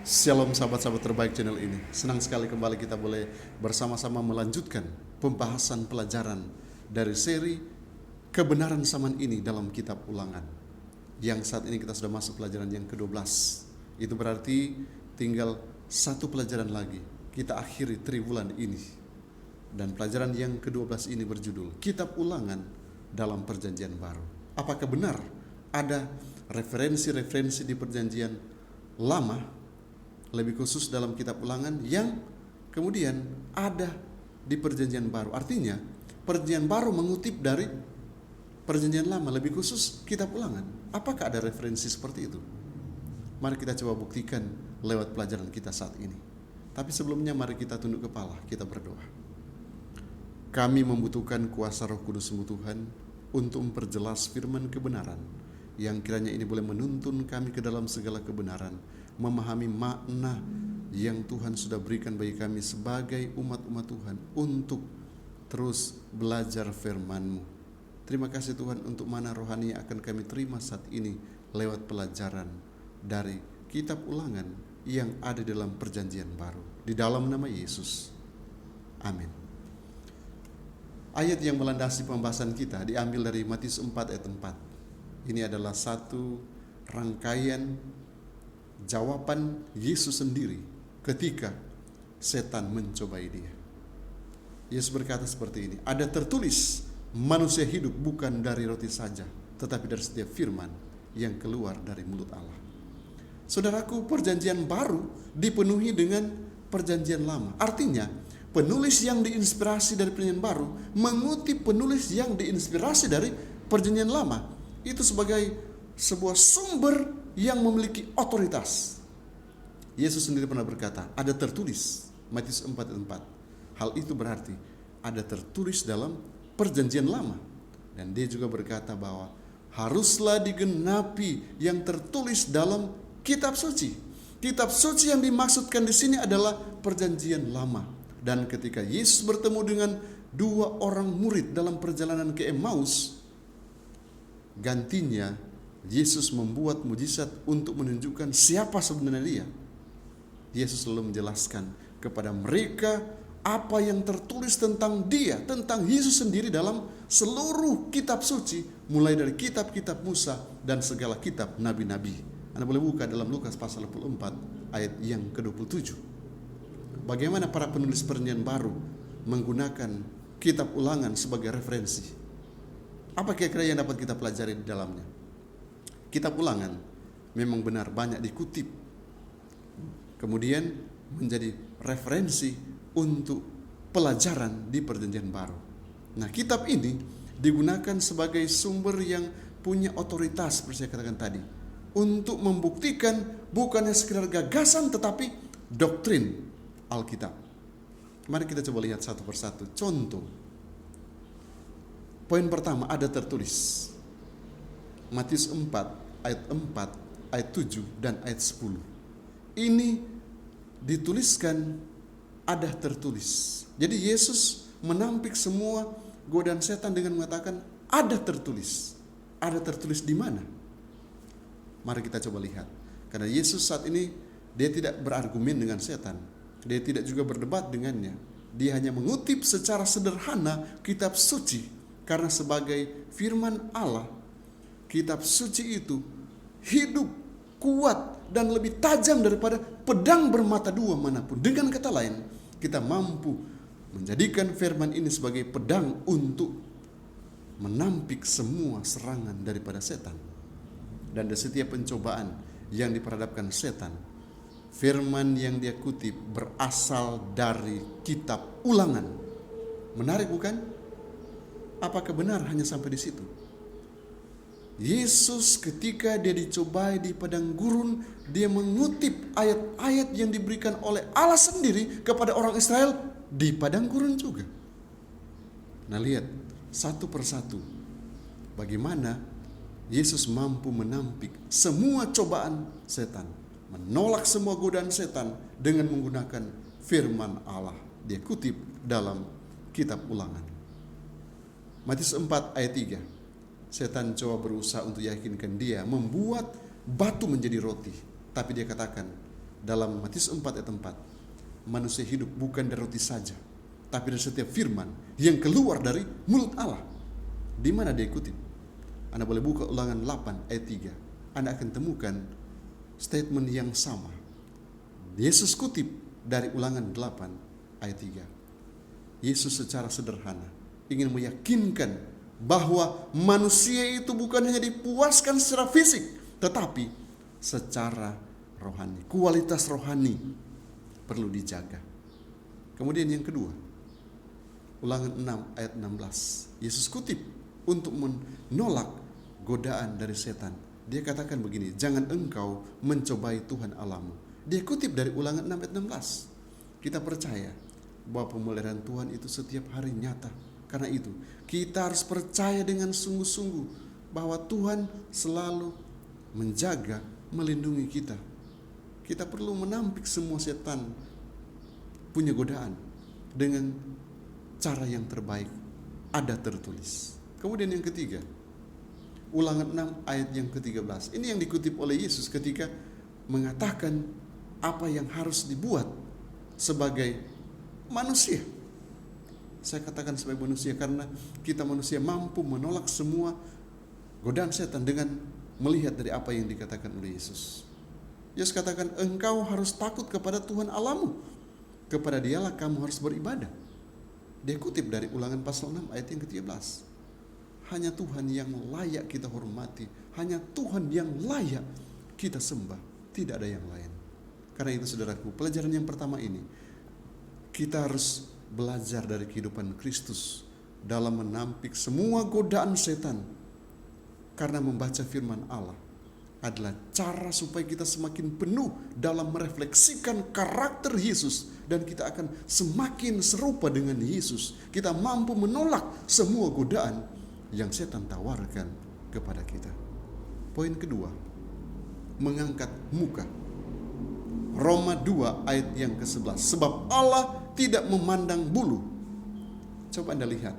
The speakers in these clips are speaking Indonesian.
Shalom sahabat-sahabat terbaik channel ini. Senang sekali kembali kita boleh bersama-sama melanjutkan pembahasan pelajaran dari seri Kebenaran Zaman Ini dalam kitab Ulangan. Yang saat ini kita sudah masuk pelajaran yang ke-12. Itu berarti tinggal satu pelajaran lagi. Kita akhiri triwulan ini. Dan pelajaran yang ke-12 ini berjudul Kitab Ulangan dalam Perjanjian Baru. Apakah benar ada referensi-referensi di Perjanjian Lama, lebih khusus dalam kitab Ulangan, yang kemudian ada di Perjanjian Baru? Artinya Perjanjian Baru mengutip dari Perjanjian Lama, lebih khusus kitab Ulangan. Apakah ada referensi seperti itu? Mari kita coba buktikan lewat pelajaran kita saat ini. Tapi sebelumnya mari kita tunduk kepala, kita berdoa. Kami membutuhkan kuasa Roh Kudus-Mu Tuhan untuk memperjelas firman kebenaran, yang kiranya ini boleh menuntun kami ke dalam segala kebenaran, memahami makna yang Tuhan sudah berikan bagi kami sebagai umat-umat Tuhan untuk terus belajar firman-Mu. Terima kasih Tuhan untuk mana rohani yang akan kami terima saat ini lewat pelajaran dari kitab Ulangan yang ada dalam Perjanjian Baru. Di dalam nama Yesus. Amin. Ayat yang melandasi pembahasan kita diambil dari Matius 4 ayat 4. Ini adalah satu rangkaian jawaban Yesus sendiri ketika setan mencobai dia. Yesus berkata seperti ini, ada tertulis, manusia hidup bukan dari roti saja, tetapi dari setiap firman yang keluar dari mulut Allah. Saudaraku, Perjanjian Baru dipenuhi dengan Perjanjian Lama. Artinya, penulis yang diinspirasi dari Perjanjian Baru mengutip penulis yang diinspirasi dari Perjanjian Lama. Itu sebagai sebuah sumber yang memiliki otoritas. Yesus sendiri pernah berkata, ada tertulis, Matius 4 ayat 4. Hal itu berarti ada tertulis dalam Perjanjian Lama. Dan dia juga berkata bahwa haruslah digenapi yang tertulis dalam kitab suci. Kitab suci yang dimaksudkan di sini adalah Perjanjian Lama. Dan ketika Yesus bertemu dengan dua orang murid dalam perjalanan ke Emmaus, gantinya Yesus membuat mujizat untuk menunjukkan siapa sebenarnya dia. Yesus selalu menjelaskan kepada mereka apa yang tertulis tentang dia, tentang Yesus sendiri dalam seluruh kitab suci, mulai dari kitab-kitab Musa dan segala kitab nabi-nabi. Anda boleh buka dalam Lukas pasal 24 ayat yang ke-27. Bagaimana para penulis Perjanjian Baru menggunakan kitab Ulangan sebagai referensi. Apa kira-kira yang dapat kita pelajari di dalamnya? Kitab Ulangan memang benar banyak dikutip, kemudian menjadi referensi untuk pelajaran di Perjanjian Baru. Nah, kitab ini digunakan sebagai sumber yang punya otoritas, seperti saya katakan tadi, untuk membuktikan bukannya sekedar gagasan tetapi doktrin Alkitab. Mari kita coba lihat satu persatu. Contoh, poin pertama, ada tertulis Matius 4 ayat 4, ayat 7, dan ayat 10. Ini dituliskan ada tertulis. Jadi Yesus menampik semua godaan setan dengan mengatakan ada tertulis. Ada tertulis di mana? Mari kita coba lihat. Karena Yesus saat ini dia tidak berargumen dengan setan. Dia tidak juga berdebat dengannya. Dia hanya mengutip secara sederhana kitab suci. Karena sebagai firman Allah, kitab suci itu hidup, kuat, dan lebih tajam daripada pedang bermata dua manapun. Dengan kata lain, kita mampu menjadikan firman ini sebagai pedang untuk menampik semua serangan daripada setan. Dan dari setiap pencobaan yang diperhadapkan setan, firman yang dia kutip berasal dari kitab Ulangan. Menarik bukan? Apakah benar hanya sampai di situ? Yesus ketika dia dicobai di padang gurun, dia mengutip ayat-ayat yang diberikan oleh Allah sendiri kepada orang Israel di padang gurun juga. Nah, lihat satu persatu bagaimana Yesus mampu menampik semua cobaan setan, menolak semua godaan setan dengan menggunakan firman Allah. Dia kutip dalam kitab Ulangan. Matius 4 ayat 3. Setan coba berusaha untuk yakinkan dia membuat batu menjadi roti. Tapi dia katakan, dalam Matius 4 ayat 4, manusia hidup bukan dari roti saja, tapi dari setiap firman yang keluar dari mulut Allah. Di mana dia kutip? Anda boleh buka Ulangan 8 ayat 3. Anda akan temukan statement yang sama. Yesus kutip dari Ulangan 8 ayat 3. Yesus secara sederhana ingin meyakinkan bahwa manusia itu bukan hanya dipuaskan secara fisik, tetapi secara rohani. Kualitas rohani perlu dijaga. Kemudian yang kedua, Ulangan 6 ayat 16. Yesus kutip untuk menolak godaan dari setan. Dia katakan begini, jangan engkau mencobai Tuhan Allahmu. Dia kutip dari Ulangan 6 ayat 16. Kita percaya bahwa pemeliharaan Tuhan itu setiap hari nyata. Karena itu kita harus percaya dengan sungguh-sungguh bahwa Tuhan selalu menjaga, melindungi kita. Kita perlu menampik semua setan punya godaan dengan cara yang terbaik, ada tertulis. Kemudian yang ketiga, Ulangan 6 ayat yang ke-13. Ini yang dikutip oleh Yesus ketika mengatakan apa yang harus dibuat sebagai manusia. Saya katakan sebagai manusia karena kita manusia mampu menolak semua godaan setan dengan melihat dari apa yang dikatakan oleh Yesus. Yesus katakan, engkau harus takut kepada Tuhan Allahmu. Kepada Dialah kamu harus beribadah. Dia kutip dari Ulangan pasal 6 ayat yang ke-13. Hanya Tuhan yang layak kita hormati, hanya Tuhan yang layak kita sembah, tidak ada yang lain. Karena itu saudaraku, pelajaran yang pertama ini, kita harus belajar dari kehidupan Kristus dalam menampik semua godaan setan. Karena membaca firman Allah adalah cara supaya kita semakin penuh dalam merefleksikan karakter Yesus, dan kita akan semakin serupa dengan Yesus. Kita mampu menolak semua godaan yang setan tawarkan kepada kita. Poin kedua, mengangkat muka. Roma 2 ayat yang ke-11. Sebab Allah tidak memandang bulu. Coba Anda lihat.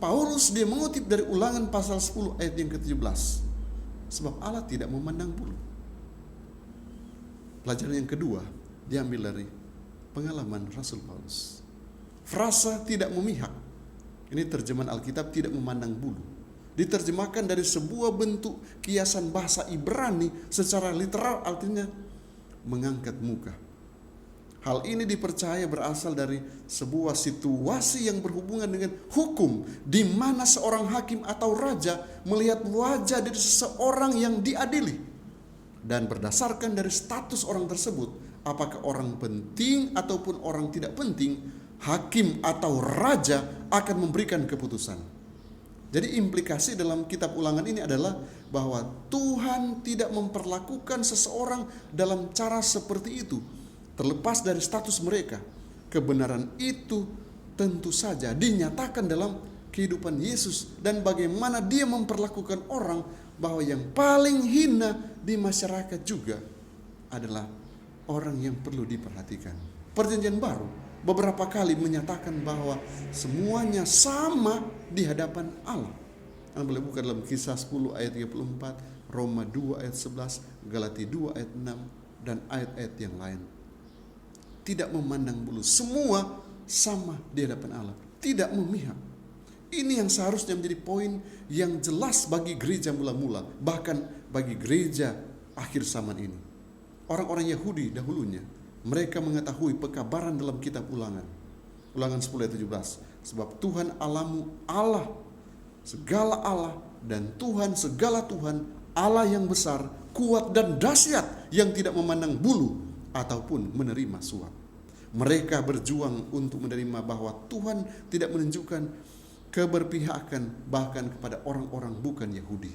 Paulus dia mengutip dari Ulangan pasal 10 ayat yang ke-17. Sebab Allah tidak memandang bulu. Pelajaran yang kedua diambil dari pengalaman Rasul Paulus. Frasa tidak memihak. Ini terjemahan Alkitab tidak memandang bulu. Diterjemahkan dari sebuah bentuk kiasan bahasa Ibrani secara literal, artinya mengangkat muka. Hal ini dipercaya berasal dari sebuah situasi yang berhubungan dengan hukum, di mana seorang hakim atau raja melihat wajah dari seseorang yang diadili, dan berdasarkan dari status orang tersebut, apakah orang penting ataupun orang tidak penting, hakim atau raja akan memberikan keputusan. Jadi implikasi dalam kitab Ulangan ini adalah bahwa Tuhan tidak memperlakukan seseorang dalam cara seperti itu, terlepas dari status mereka. Kebenaran itu tentu saja dinyatakan dalam kehidupan Yesus, dan bagaimana dia memperlakukan orang, bahwa yang paling hina di masyarakat juga adalah orang yang perlu diperhatikan. Perjanjian Baru beberapa kali menyatakan bahwa semuanya sama di hadapan Allah. Anda boleh buka dalam Kisah 10 ayat 34, Roma 2 ayat 11, Galatia 2 ayat 6, dan ayat-ayat yang lain. Tidak memandang bulu, semua sama di hadapan Allah, tidak memihak. Ini yang seharusnya menjadi poin yang jelas bagi gereja mula-mula, bahkan bagi gereja akhir zaman ini. Orang-orang Yahudi dahulunya, mereka mengetahui pekabaran dalam kitab Ulangan. Ulangan 10 ayat 17. Sebab Tuhan Allahmu Allah, segala Allah, dan Tuhan segala Tuhan, Allah yang besar, kuat dan dahsyat, yang tidak memandang bulu ataupun menerima suap. Mereka berjuang untuk menerima bahwa Tuhan tidak menunjukkan keberpihakan bahkan kepada orang-orang bukan Yahudi.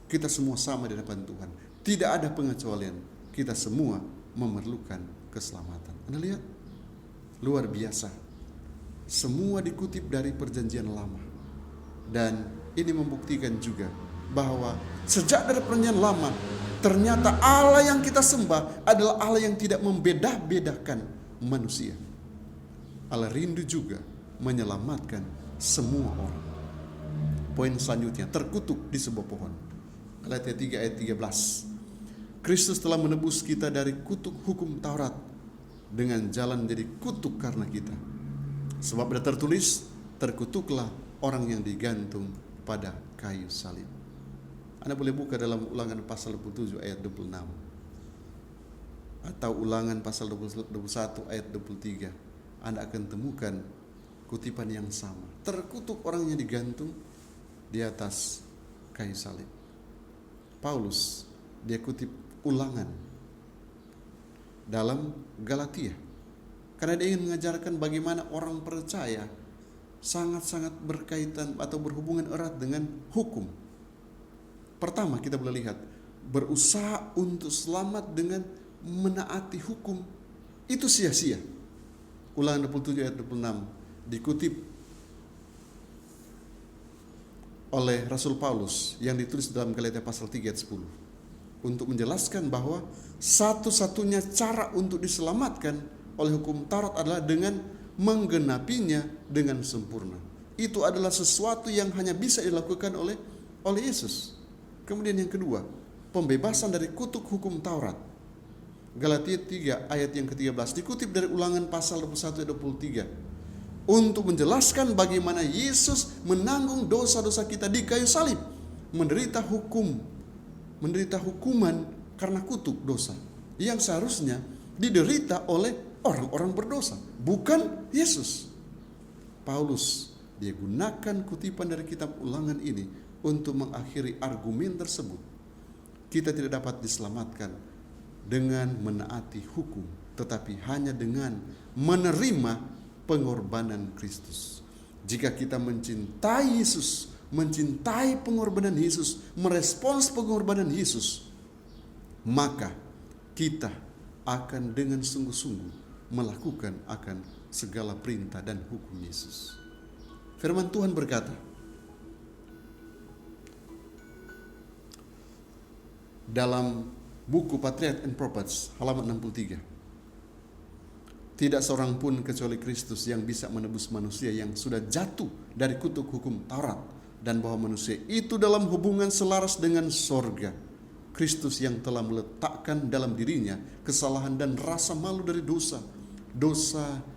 Kita semua sama di hadapan Tuhan. Tidak ada pengecualian. Kita semua memerlukan keselamatan. Anda lihat, luar biasa. Semua dikutip dari Perjanjian Lama, dan ini membuktikan juga bahwa sejak dari Perjanjian Lama, ternyata Allah yang kita sembah adalah Allah yang tidak membeda-bedakan manusia. Allah rindu juga menyelamatkan semua orang. Poin selanjutnya, terkutuk di sebuah pohon. Galatia 3 ayat 13. Kristus telah menebus kita dari kutuk hukum Taurat dengan jalan menjadi kutuk karena kita. Sebab ada tertulis, terkutuklah orang yang digantung pada kayu salib. Anda boleh buka dalam Ulangan pasal 27 ayat 26. Atau Ulangan pasal 21 ayat 23. Anda akan temukan kutipan yang sama. Terkutuk orang yang digantung di atas kayu salib. Paulus, dia kutip Ulangan dalam Galatia. Karena dia ingin mengajarkan bagaimana orang percaya sangat-sangat berkaitan atau berhubungan erat dengan hukum. Pertama, kita boleh lihat, berusaha untuk selamat dengan menaati hukum itu sia-sia. Ulangan 27 ayat 26 dikutip oleh Rasul Paulus yang ditulis dalam Galatia pasal 3 ayat 10 untuk menjelaskan bahwa satu-satunya cara untuk diselamatkan oleh hukum Taurat adalah dengan menggenapinya dengan sempurna. Itu adalah sesuatu yang hanya bisa dilakukan oleh Yesus. Kemudian yang kedua, pembebasan dari kutuk hukum Taurat. Galatia 3 ayat yang ke-13 dikutip dari Ulangan pasal 21 ayat 23 untuk menjelaskan bagaimana Yesus menanggung dosa-dosa kita di kayu salib, menderita hukuman karena kutuk dosa yang seharusnya diderita oleh orang-orang berdosa, bukan Yesus. Paulus, dia gunakan kutipan dari kitab Ulangan ini untuk mengakhiri argumen tersebut. Kita tidak dapat diselamatkan dengan menaati hukum, tetapi hanya dengan menerima pengorbanan Kristus. Jika kita mencintai Yesus, mencintai pengorbanan Yesus, merespons pengorbanan Yesus, maka kita akan dengan sungguh-sungguh melakukan akan segala perintah dan hukum Yesus. Firman Tuhan berkata dalam buku Patriarchs and Prophets halaman 63, tidak seorang pun kecuali Kristus yang bisa menebus manusia yang sudah jatuh dari kutuk hukum Taurat, dan bahwa manusia itu dalam hubungan selaras dengan sorga. Kristus yang telah meletakkan dalam dirinya kesalahan dan rasa malu dari dosa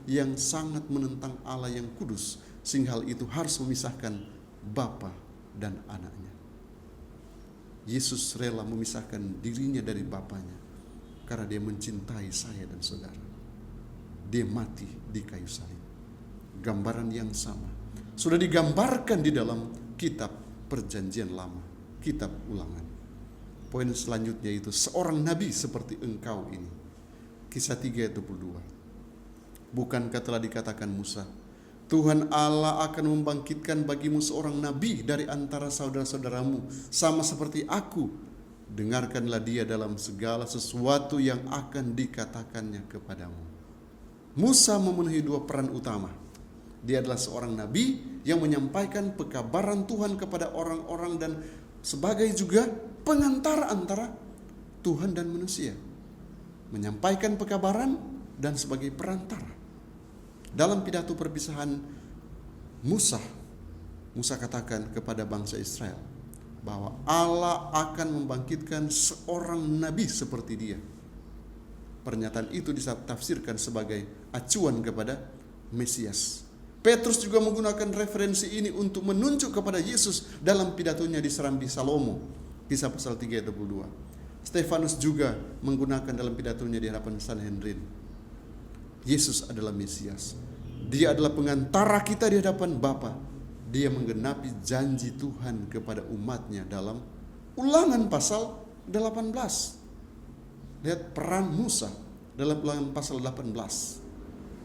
yang sangat menentang Allah yang kudus, sehingga hal itu harus memisahkan Bapa dan anaknya. Yesus rela memisahkan dirinya dari Bapanya karena dia mencintai saya dan saudara. Dia mati di kayu salib. Gambaran yang sama sudah digambarkan di dalam kitab Perjanjian Lama, kitab Ulangan. Poin selanjutnya itu seorang nabi seperti engkau ini. Kisah 3 ayat 22. Bukankah telah dikatakan Musa, Tuhan Allah akan membangkitkan bagimu seorang nabi dari antara saudara-saudaramu, sama seperti aku. Dengarkanlah dia dalam segala sesuatu yang akan dikatakannya kepadamu. Musa memenuhi dua peran utama. Dia adalah seorang nabi yang menyampaikan pekabaran Tuhan kepada orang-orang dan sebagai juga pengantara antara Tuhan dan manusia. Menyampaikan pekabaran dan sebagai perantara. Dalam pidato perpisahan Musa katakan kepada bangsa Israel bahwa Allah akan membangkitkan seorang nabi seperti dia. Pernyataan itu ditafsirkan sebagai acuan kepada Mesias. Petrus juga menggunakan referensi ini untuk menunjuk kepada Yesus dalam pidatonya di Serambi Salomo, Kisah pasal 3 ayat 22. Stefanus juga menggunakan dalam pidatonya di hadapan Sanhedrin. Yesus adalah Mesias. Dia adalah pengantara kita di hadapan Bapa. Dia menggenapi janji Tuhan kepada umatnya dalam Ulangan pasal 18. Lihat peran Musa dalam Ulangan pasal 18.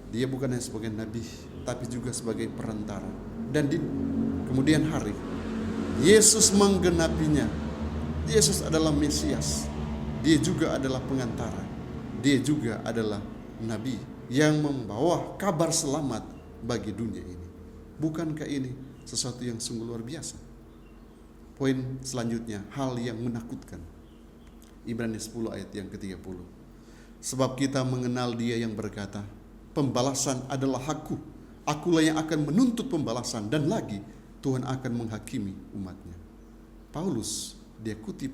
Dia bukan hanya sebagai nabi, tapi juga sebagai perantara. Dan di kemudian hari, Yesus menggenapinya. Yesus adalah Mesias. Dia juga adalah pengantara. Dia juga adalah nabi yang membawa kabar selamat bagi dunia ini. Bukankah ini sesuatu yang sungguh luar biasa? Poin selanjutnya, hal yang menakutkan. Ibrani 10 ayat yang ke-30. Sebab kita mengenal dia yang berkata, pembalasan adalah hakku. Akulah yang akan menuntut pembalasan, dan lagi Tuhan akan menghakimi umatnya. Paulus, dia kutip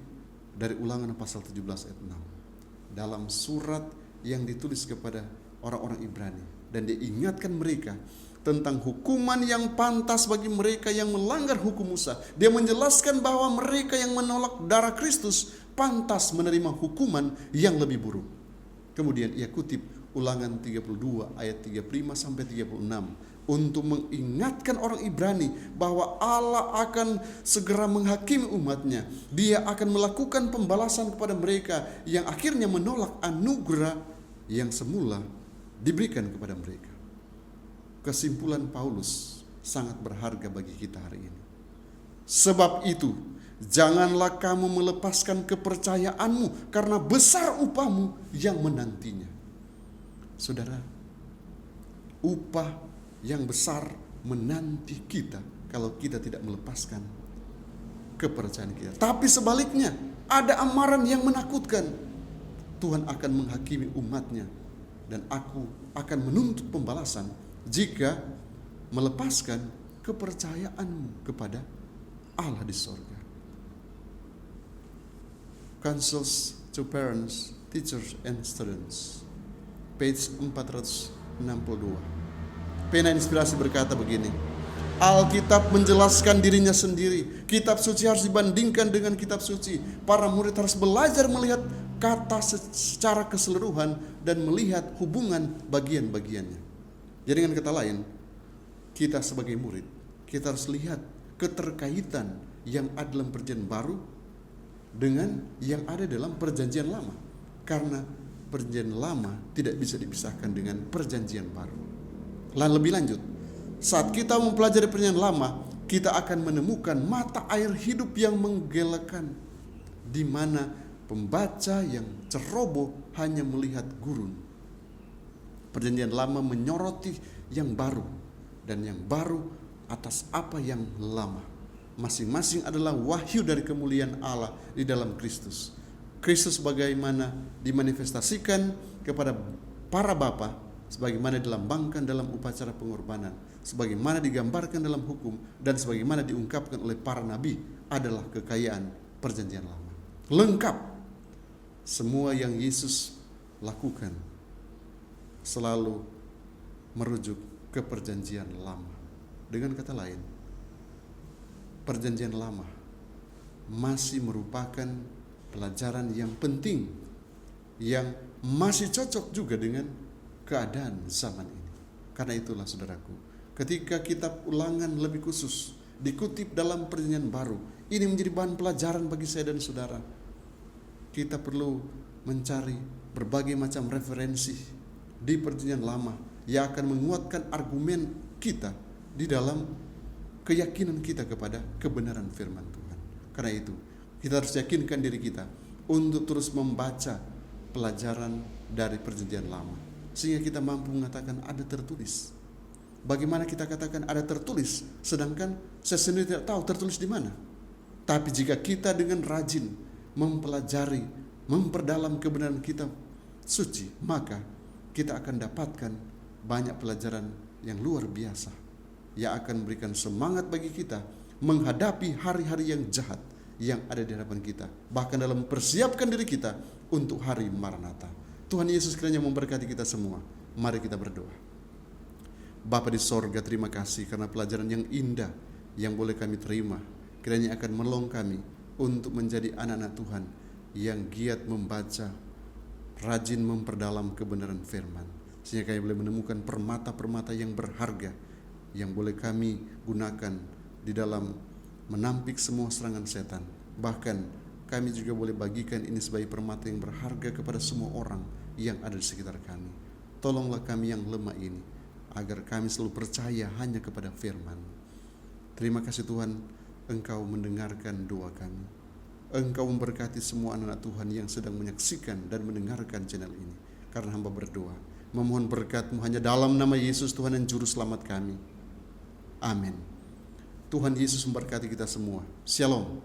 dari Ulangan pasal 17 ayat 6. Dalam surat yang ditulis kepada orang-orang Ibrani, dan diingatkan mereka tentang hukuman yang pantas bagi mereka yang melanggar hukum Musa. Dia menjelaskan bahwa mereka yang menolak darah Kristus pantas menerima hukuman yang lebih buruk. Kemudian ia kutip Ulangan 32 ayat 35 sampai 36 untuk mengingatkan orang Ibrani bahwa Allah akan segera menghakimi umatnya. Dia akan melakukan pembalasan kepada mereka yang akhirnya menolak anugerah yang semula diberikan kepada mereka. Kesimpulan Paulus sangat berharga bagi kita hari ini. Sebab itu, janganlah kamu melepaskan kepercayaanmu, karena besar upahmu yang menantinya. Saudara, upah yang besar menanti kita kalau kita tidak melepaskan kepercayaan kita. Tapi sebaliknya, ada amaran yang menakutkan. Tuhan akan menghakimi umatnya, dan aku akan menuntut pembalasan jika melepaskan kepercayaanmu kepada Allah di sorga. Counsels to Parents, Teachers and Students, page 462. Pena Inspirasi berkata begini: Alkitab menjelaskan dirinya sendiri. Kitab suci harus dibandingkan dengan kitab suci. Para murid harus belajar melihat kata secara keseluruhan dan melihat hubungan bagian-bagiannya. Jadi dengan kata lain, kita sebagai murid, kita harus lihat keterkaitan yang ada dalam perjanjian baru dengan yang ada dalam perjanjian lama. Karena perjanjian lama tidak bisa dipisahkan dengan perjanjian baru. Lebih lanjut, saat kita mempelajari perjanjian lama, kita akan menemukan mata air hidup yang menggelekan, di mana pembaca yang ceroboh hanya melihat gurun. Perjanjian lama menyoroti yang baru, dan yang baru atas apa yang lama. Masing-masing adalah wahyu dari kemuliaan Allah di dalam Kristus. Kristus bagaimana dimanifestasikan kepada para bapa, sebagaimana dilambangkan dalam upacara pengorbanan, sebagaimana digambarkan dalam hukum, dan sebagaimana diungkapkan oleh para nabi adalah kekayaan perjanjian lama. Lengkap semua yang Yesus lakukan selalu merujuk ke perjanjian lama. Dengan kata lain, perjanjian lama masih merupakan pelajaran yang penting, yang masih cocok juga dengan keadaan zaman ini. Karena itulah saudaraku, ketika kitab Ulangan lebih khusus dikutip dalam perjanjian baru, ini menjadi bahan pelajaran bagi saya dan saudara. Kita perlu mencari berbagai macam referensi di perjanjian lama yang akan menguatkan argumen kita di dalam keyakinan kita kepada kebenaran firman Tuhan. Karena itu, kita harus yakinkan diri kita untuk terus membaca pelajaran dari perjanjian lama, sehingga kita mampu mengatakan ada tertulis. Bagaimana kita katakan ada tertulis, sedangkan saya sendiri tidak tahu tertulis di mana. Tapi jika kita dengan rajin mempelajari, memperdalam kebenaran kitab suci, maka kita akan dapatkan banyak pelajaran yang luar biasa, yang akan memberikan semangat bagi kita menghadapi hari-hari yang jahat yang ada di hadapan kita, bahkan dalam mempersiapkan diri kita untuk hari Maranatha. Tuhan Yesus kiranya memberkati kita semua. Mari kita berdoa. Bapa di sorga, terima kasih karena pelajaran yang indah yang boleh kami terima. Kiranya akan menolong kami untuk menjadi anak-anak Tuhan yang giat membaca, rajin memperdalam kebenaran firman, sehingga kami boleh menemukan permata-permata yang berharga yang boleh kami gunakan di dalam menampik semua serangan setan. Bahkan kami juga boleh bagikan ini sebagai permata yang berharga kepada semua orang yang ada di sekitar kami. Tolonglah kami yang lemah ini, agar kami selalu percaya hanya kepada firman. Terima kasih Tuhan, Engkau mendengarkan doa kami. Engkau memberkati semua anak-anak Tuhan yang sedang menyaksikan dan mendengarkan channel ini. Karena hamba berdoa, memohon berkat-Mu hanya dalam nama Yesus Tuhan dan Juru Selamat kami. Amin. Tuhan Yesus memberkati kita semua. Shalom.